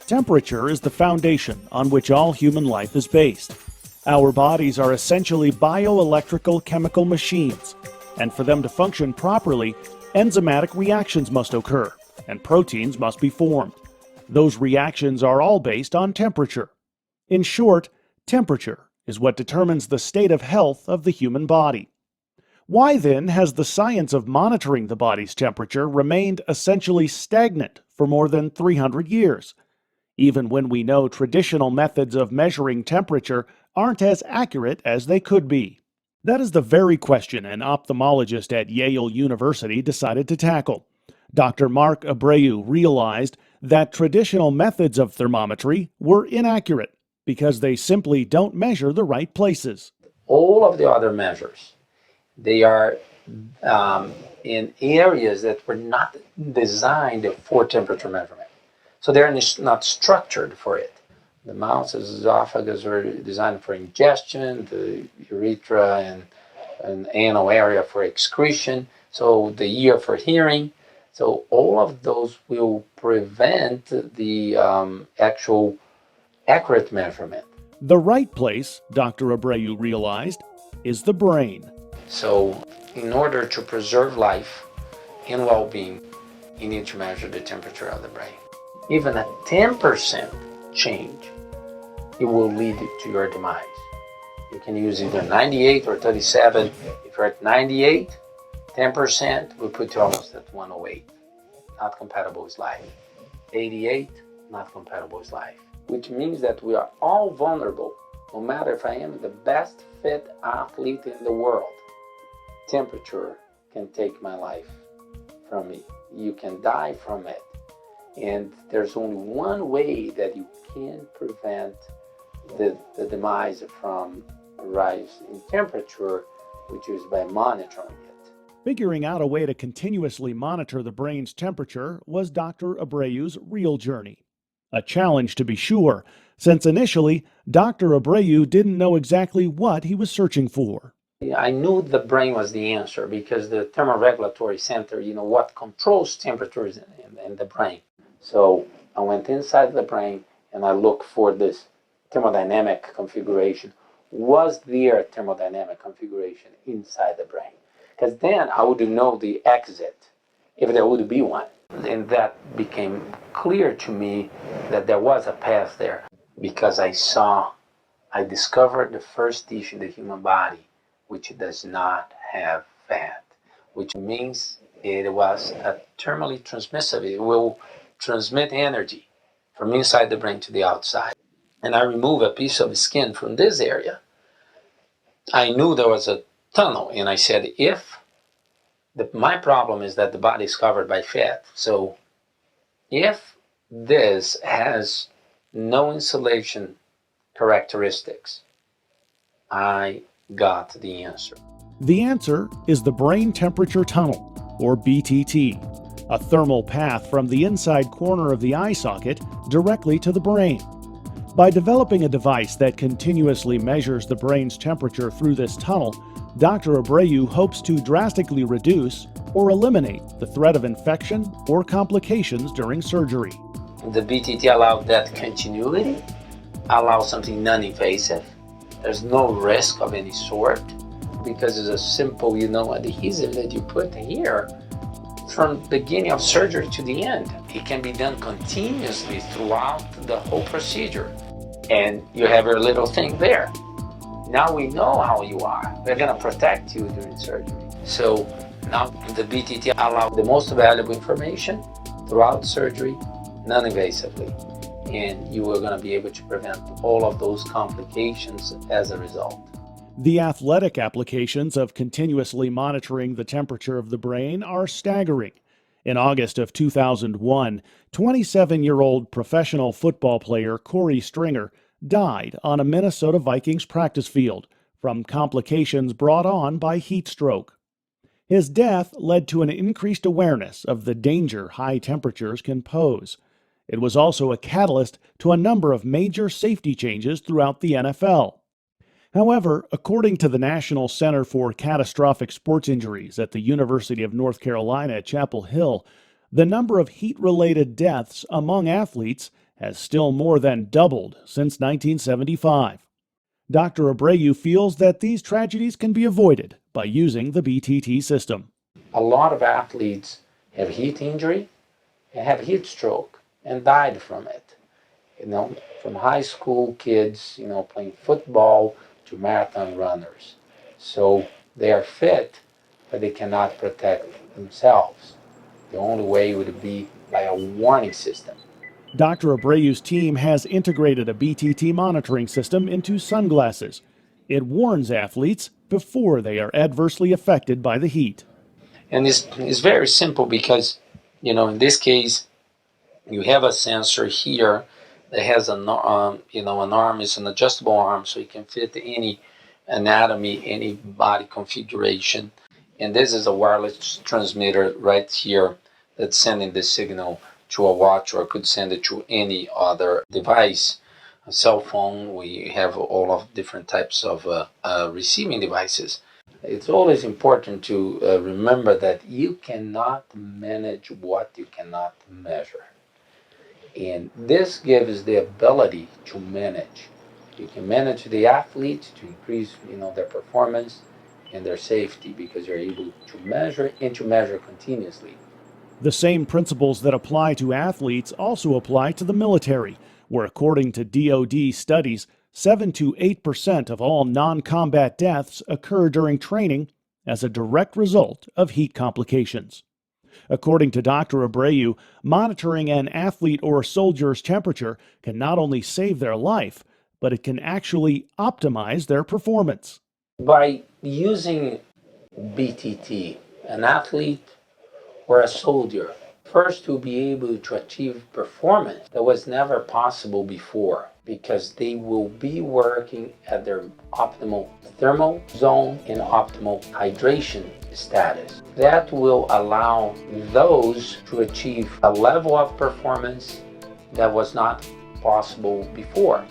Temperature is the foundation on which all human life is based. Our bodies are essentially bioelectrical chemical machines, and for them to function properly, enzymatic reactions must occur, and proteins must be formed. Those reactions are all based on temperature. In short, temperature is what determines the state of health of the human body. Why then has the science of monitoring the body's temperature remained essentially stagnant for more than 300 years? Even when we know traditional methods of measuring temperature aren't as accurate as they could be. That is the very question an ophthalmologist at Yale University decided to tackle. Dr. Marc Abreu realized that traditional methods of thermometry were inaccurate because they simply don't measure the right places. All of the other measures, they are in areas that were not designed for temperature measurement. So they're not structured for it. The mouth and esophagus were designed for ingestion, the urethra and anal area for excretion, so the ear for hearing. So all of those will prevent the actual accurate measurement. The right place, Dr. Abreu realized, is the brain. So in order to preserve life and well-being, you need to measure the temperature of the brain. Even a 10% change, it will lead to your demise. You can use either 98 or 37. If you're at 98, 10% will put you almost at 108. Not compatible with life. 88, not compatible with life. Which means that we are all vulnerable, no matter if I am the best fit athlete in the world. Temperature can take my life from me. You can die from it. And there's only one way that you can prevent the demise from a rise in temperature, which is by monitoring it. Figuring out a way to continuously monitor the brain's temperature was Dr. Abreu's real journey. A challenge, to be sure, since initially, Dr. Abreu didn't know exactly what he was searching for. I knew the brain was the answer because the thermoregulatory center, what controls temperatures in the brain. So I went inside the brain and I looked for this thermodynamic configuration. Was there a thermodynamic configuration inside the brain? Because then I would know the exit, if there would be one. And that became clear to me that there was a path there because I discovered the first tissue in the human body which does not have fat, which means it was thermally transmissive. It will transmit energy from inside the brain to the outside. And I removed a piece of skin from this area. I knew there was a tunnel, and I said, my problem is that the body is covered by fat. So if this has no insulation characteristics, I got the answer. The answer is the brain temperature tunnel, or BTT, a thermal path from the inside corner of the eye socket directly to the brain. By developing a device that continuously measures the brain's temperature through this tunnel, Dr. Abreu hopes to drastically reduce or eliminate the threat of infection or complications during surgery. The BTT allows that continuity, allows something non-invasive. There's no risk of any sort because it's a simple, adhesive that you put here from the beginning of surgery to the end. It can be done continuously throughout the whole procedure. And you have your little thing there. Now we know how you are. We're going to protect you during surgery. So now the BTT allows the most valuable information throughout surgery, non-invasively. And you are going to be able to prevent all of those complications as a result. The athletic applications of continuously monitoring the temperature of the brain are staggering. In August of 2001, 27-year-old professional football player Corey Stringer died on a Minnesota Vikings practice field from complications brought on by heat stroke. His death led to an increased awareness of the danger high temperatures can pose. It was also a catalyst to a number of major safety changes throughout the NFL. However, according to the National Center for Catastrophic Sports Injuries at the University of North Carolina at Chapel Hill, the number of heat-related deaths among athletes has still more than doubled since 1975. Dr. Abreu feels that these tragedies can be avoided by using the BTT system. A lot of athletes have heat injury and have heat stroke and died from it. From high school kids, playing football to marathon runners. So they are fit, but they cannot protect themselves. The only way would be by a warning system. Dr. Abreu's team has integrated a BTT monitoring system into sunglasses. It warns athletes before they are adversely affected by the heat. And it's very simple because, in this case, you have a sensor here that has an arm. It's an adjustable arm, so you can fit any anatomy, any body configuration. And this is a wireless transmitter right here that's sending the signal to a watch, or could send it to any other device. A cell phone, we have all of different types of receiving devices. It's always important to remember that you cannot manage what you cannot measure. And this gives the ability to manage. You can manage the athlete to increase, their performance and their safety, because you're able to measure and to measure continuously. The same principles that apply to athletes also apply to the military, where according to DoD studies, 7 to 8% of all non-combat deaths occur during training as a direct result of heat complications. According to Dr. Abreu, monitoring an athlete or soldier's temperature can not only save their life, but it can actually optimize their performance. By using BTT, an athlete or a soldier first to be able to achieve performance that was never possible before, because they will be working at their optimal thermal zone and optimal hydration status. That will allow those to achieve a level of performance that was not possible before.